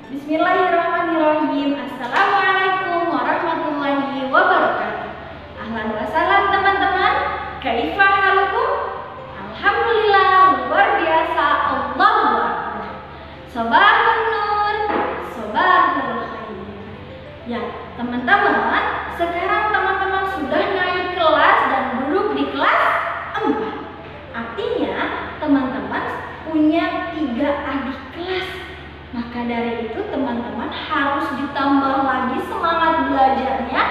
Bismillahirrahmanirrahim. Assalamualaikum warahmatullahi wabarakatuh. Ahlan wa sahlan teman-teman. Kaifa halukum? Alhamdulillah, luar biasa. Allahu akbar. Sabahun nur, sabahul khair. Ya, teman-teman, sekarang teman-teman sudah naik kelas dan duduk di kelas 4. Artinya, teman-teman punya 3 adik kelas. Maka dari itu teman-teman harus ditambah lagi semangat belajarnya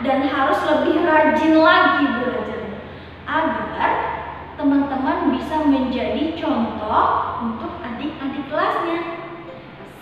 dan harus lebih rajin lagi belajarnya agar teman-teman bisa menjadi contoh untuk adik-adik kelasnya.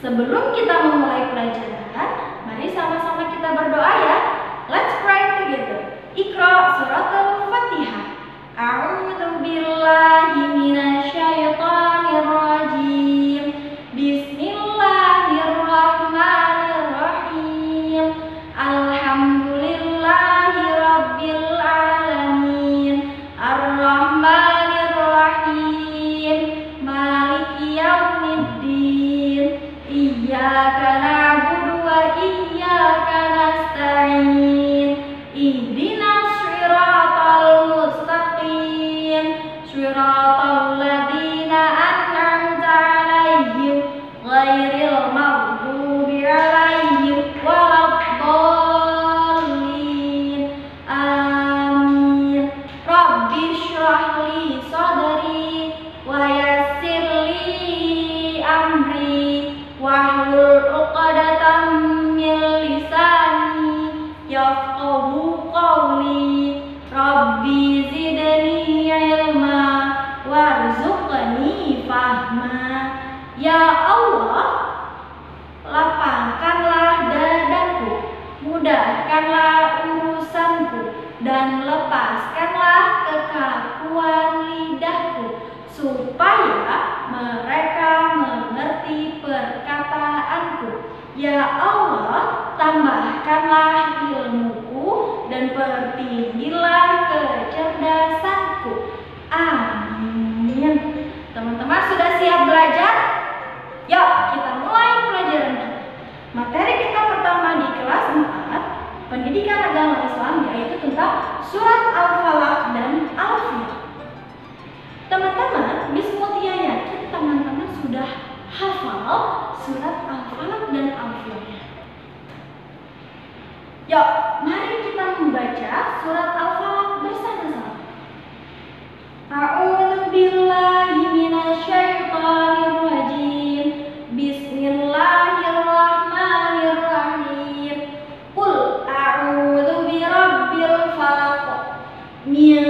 Sebelum kita memulai pelajaran, mari sama-sama kita berdoa ya. Let's pray together. Iqra suratul Fatihah. A'udzu billahi minasyaitonir rajim. Bismillahirrahmanirrahim. Alhamdulillahi rabbil alamin. Ar-Rahmanir-Rahim. Maliki yaumiddin. Iyyaka na'budu wa iyyaka nasta'in. Ihdinas shiratal mustaqim. Shiratal ladzina an'amta 'alaihim ghairil maghdubi 'alaihim waladdallin. Amin. Rabbi shrah li sadri wa yassir li amri wahlul 'uqdatam min lisani yafqahu qawli. Rabbi zidni ilma warzuqni fahma. Ya Allah, lapangkanlah dadaku, mudahkanlah urusanku, dan lepaskanlah kekakuan lidahku, supaya mereka mengerti perkataanku. Ya Allah, tambahkanlah ilmuku dan pertinggilah kecerdasanku. Amin. Teman-teman sudah siap belajar? Yuk kita mulai pelajaran kita. Materi kita pertama di kelas 4, pendidikan agama Islam, yaitu tentang surat Al-Falaq dan Al-Fiqh. Teman-teman, Miss Mutia yakin teman-teman sudah hafal surat Al-Falaq dan Al-Fiqh. Yuk, mari kita membaca surat Al-Falaq bersama-sama. A'udzu billahi minasyaitonir rajim. Bismillahirrahmanirrahim. Qul a'udzu birabbil falaq min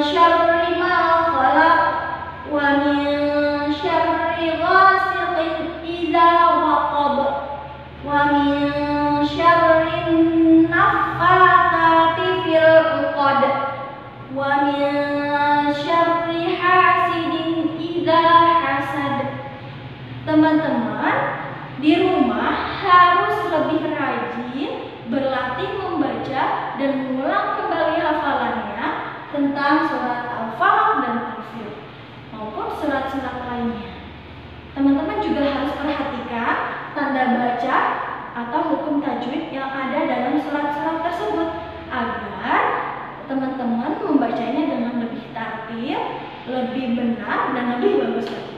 syarri ma khalaq wa min syarri ghasiqin idza waqab wa min syarri naffatsati fil 'uqad wa min syarri hasidin idza hasad. Teman-teman di rumah harus lebih rajin berlatih membaca dan mengulang kembali hafalannya tentang surat Al-Falaq dan Al-Fiqh maupun surat-surat lainnya. Teman-teman juga harus perhatikan tanda baca atau hukum tajwid yang ada dalam surat-surat tersebut agar teman-teman membacanya dengan lebih tartil, lebih benar, dan lebih bagus lagi.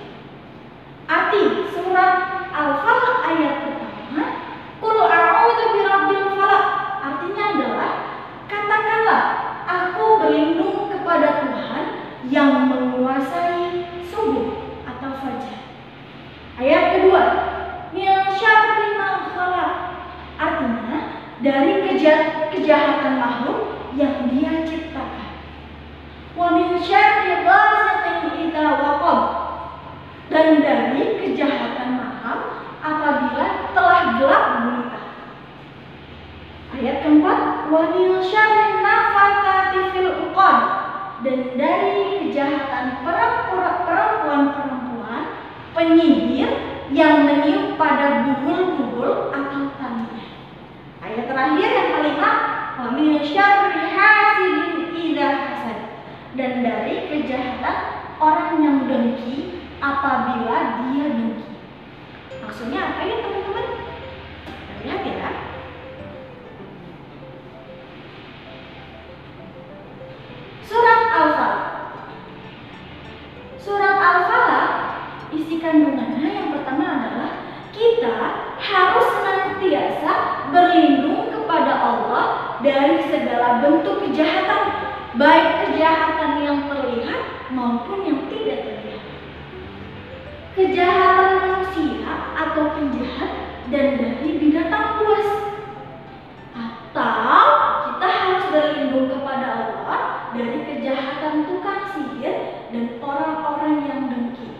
Arti surat Al-Falaq ayat pertama, Qul a'udzu birabbil falaq, artinya adalah katakanlah aku berlindung kepada Tuhan yang menguasai subuh atau fajar. Ayat kedua, min syarri ma khalaq, artinya dari kejahatan makhluk yang Dia ciptakan. Wa min syarri ghasiqin idza waqab, dan dari kejahatan malam apabila telah gelap gulita. Ayat keempat, wa min syarri naffatsati fil 'uqad, dan dari kejahatan perempuan-perempuan penyihir yang meniup pada buhul-buhul atau talinya. Ayat terakhir yang kelima, wa min syarri hasidin idza hasad, dan dari kejahatan orang yang dengki apabila dia dengki. Maksudnya apa ya teman-teman? lihat ya. Surat Al-Falaq. Surat Al-Falaq isi kandungannya yang pertama adalah kita harus senantiasa berlindung kepada Allah dari segala bentuk kejahatan, baik kejahatan yang terlihat maupun yang tidak terlihat. Kejahatan manusia atau penjahat dan dari binatang buas. Atau kita harus berlindung kepada Allah dari kejahatan tukang sihir dan orang-orang yang dengki.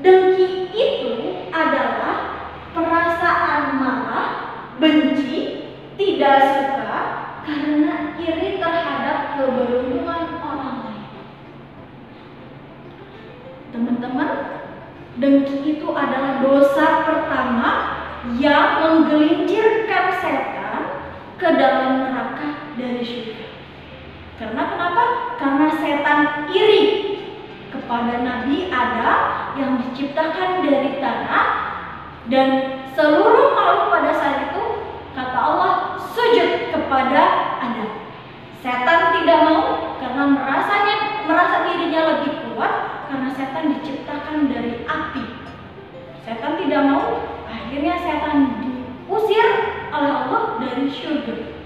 Dengki itu adalah perasaan marah, benci, tidak suka karena iri terhadap keberuntungan orang lain. Teman-teman, dengki itu adalah dosa pertama yang menggelincirkan setan ke dalam neraka dari surga. Karena kenapa? Karena setan iri kepada Nabi Adam yang diciptakan dari tanah, dan seluruh makhluk pada saat itu kata Allah sujud kepada Adam. Setan tidak mau karena merasa dirinya lebih kuat karena setan diciptakan dari api. Setan tidak mau, akhirnya setan diusir oleh Allah dari surga.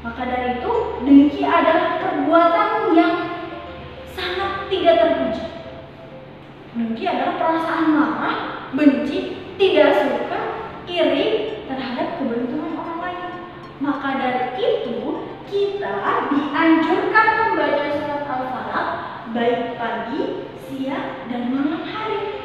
Maka dari itu dengki adalah perbuatan yang sangat tidak terpuji. Dengki adalah perasaan marah, benci, tidak suka, iri terhadap keberuntungan orang lain. Maka dari itu kita dianjurkan membaca surat Al-Falaq baik pagi, siang, dan malam hari.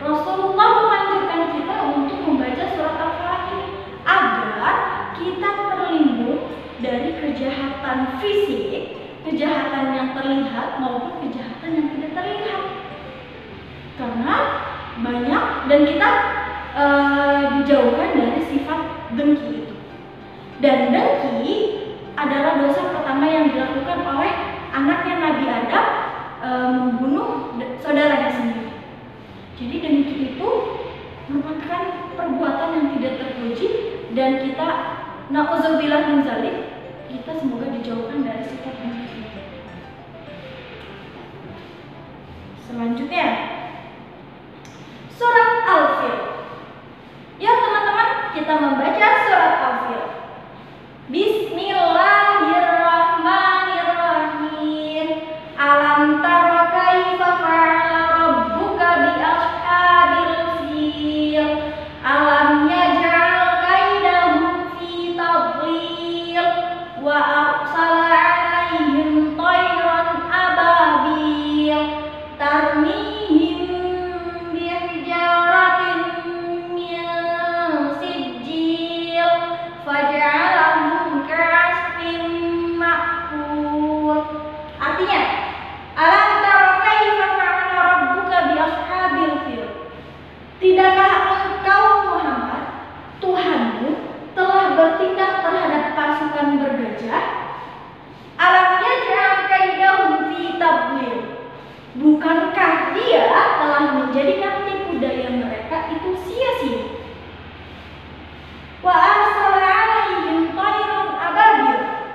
Rasulullah menganjurkan kita untuk membaca surat Al-Falaq ini agar kita terlindung dari kejahatan fisik, kejahatan yang terlihat maupun kejahatan yang tidak terlihat. Karena banyak dan kita dijauhkan dari sifat dengki itu. Dan dengki adalah dosa pertama yang dilakukan oleh anaknya Nabi Adam, membunuh saudaranya sendiri. Jadi dengki itu merupakan perbuatan yang tidak terpuji dan kita na'udzubillah min dzalik, kita semoga dijauhkan dari sifat dengki itu. Selanjutnya surat Al-Fil. Ya teman-teman, kita membaca surat Al-Fil. Bismillahirrahmanirrahim. Alam tara kaifa fa'ala rabbuka bi ashabil fil. Alam yaj'al kaidahum fi tadlil wa arsala 'alaihim tayran ababil tarmihim bihijaratin min sijil faj'alahum ka'asfin ma'kul. Artinya, alam tara kaifa fa'ala rabbuka bi ashabil fil. Tidakkah engkau Muhammad, Tuhanmu, telah bertindak terhadap pasukan bergajah? Alam yaj'al kaidahum fi tadlil. Bukankah Dia telah menjadikan tipu daya mereka itu sia-sia? Wa arsala 'alaihim tayran ababil.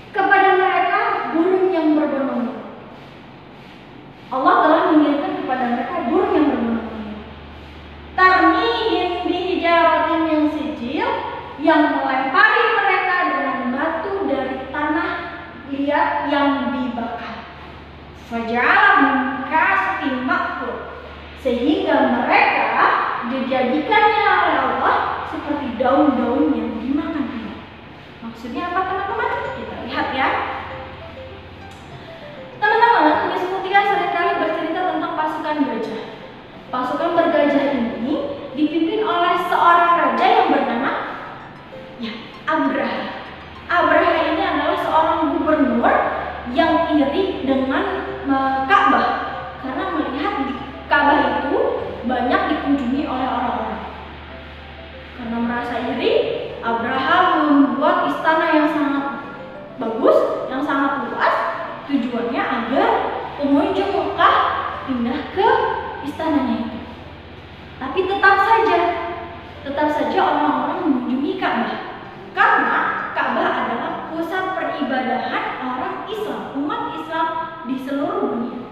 Kepada mereka burung yang berbunyi. Allah telah mengirimkan kepada mereka burung yang berbunyi. Tarmihim bihijaratin min sijil, yang melempari mereka dengan batu dari tanah liat yang dibakar. Faj'alahum ka'asfin ma'kul, sehingga mereka dijadikannya oleh Allah seperti daun-daun yang dimakan hewan. Maksudnya apa teman-teman? Kita lihat ya. Teman-teman, Miss Mutia seringkali bercerita tentang pasukan gajah. Pasukan bergajah ini dipimpin oleh seorang raja yang bernama Abraha. Abraha ini adalah seorang gubernur yang iri dengan Ka'bah karena melihat di Ka'bah itu banyak dikunjungi oleh orang-orang. Karena merasa iri, Abraha membuat istana yang sangat bagus, yang sangat luas, tujuannya agar pengunjung Mekah pindah ke istananya itu. Tapi tetap saja saja orang-orang mengunjungi Ka'bah. Karena Ka'bah adalah pusat peribadahan orang Islam, umat Islam di seluruh dunia.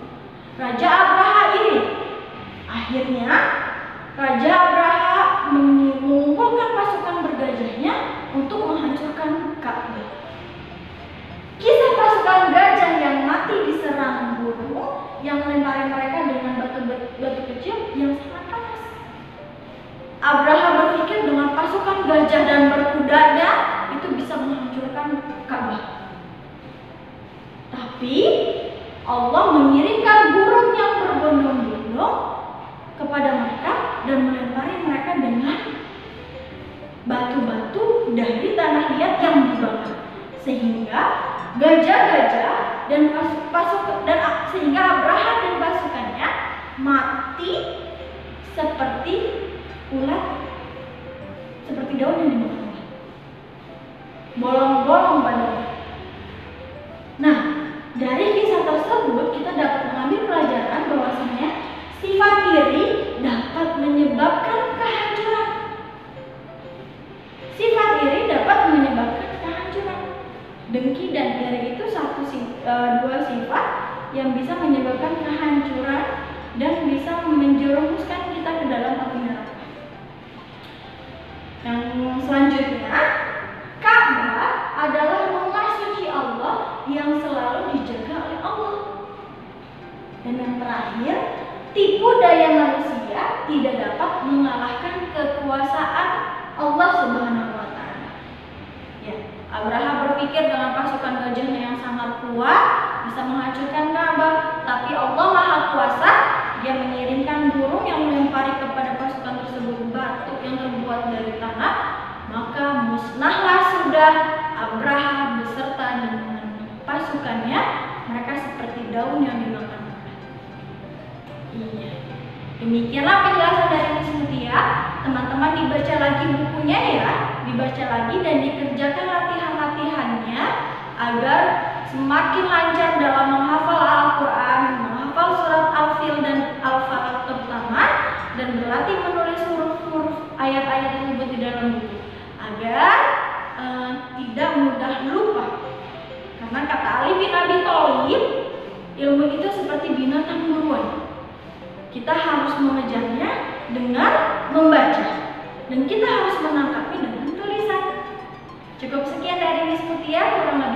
Raja Abraha ini, akhirnya Raja Abraha mengumpulkan pasukan bergajahnya untuk menghancurkan Ka'bah. Kisah pasukan gajah yang mati diserang burung yang melempari mereka dengan batu kecil yang sangat panas. Abraha berpikir dengan pasukan gajah dan berkudanya itu bisa menghancurkan Ka'bah. Tapi Allah mengirimkan burung yang berbondong-bondong kepada mereka dan melempari mereka dengan batu-batu dari tanah liat yang dibakar, sehingga gajah-gajah dan sehingga Abraha dan pasukannya mati seperti ulat, seperti daun yang dimakan, bolong-bolong badannya. Nah, dari kisah tersebut kita dapat mengambil pelajaran bahwasanya sifat iri dapat menyebabkan kehancuran. Sifat iri dapat menyebabkan kehancuran. Dengki dan iri itu dua sifat yang bisa menyebabkan kehancuran dan bisa menjerumuskan kita ke dalam api neraka. Yang selanjutnya, Ka'bah adalah rumah suci Allah yang selalu dijaga oleh Allah. Dan yang terakhir, tipu daya manusia tidak dapat mengalahkan kekuasaan Allah Subhanahu wa Ta'ala. Ya, Abraha berpikir dengan pasukan gajahnya yang sangat kuat bisa menghancurkan Ka'bah, tapi Allah Maha Kuasa. Dia mengirimkan burung yang melempari kepada pasukan tersebut batu yang terbuat dari tanah, maka musnahlah sudah Abraha beserta dengan pasukannya. Mereka seperti daun yang dimakan ulat. Iya. Demikianlah penjelasan dari Miss Mutia. Teman-teman dibaca lagi bukunya ya, dibaca lagi dan dikerjakan latihan-latihannya agar semakin lancar dalam menghafal Al-Quran, menghafal surat Al-Fil dan Al-Falaq terutama, dan berlatih menulis huruf-huruf ayat-ayat tersebut di dalam buku agar tidak mudah lupa. Karena kata Ali bin Abi Thalib, ilmu itu seperti binatang buruan. Kita harus mengejarnya dengan membaca, dan kita harus menangkapnya dengan tulisan. Cukup sekian dari Miss Mutia, kurang lebih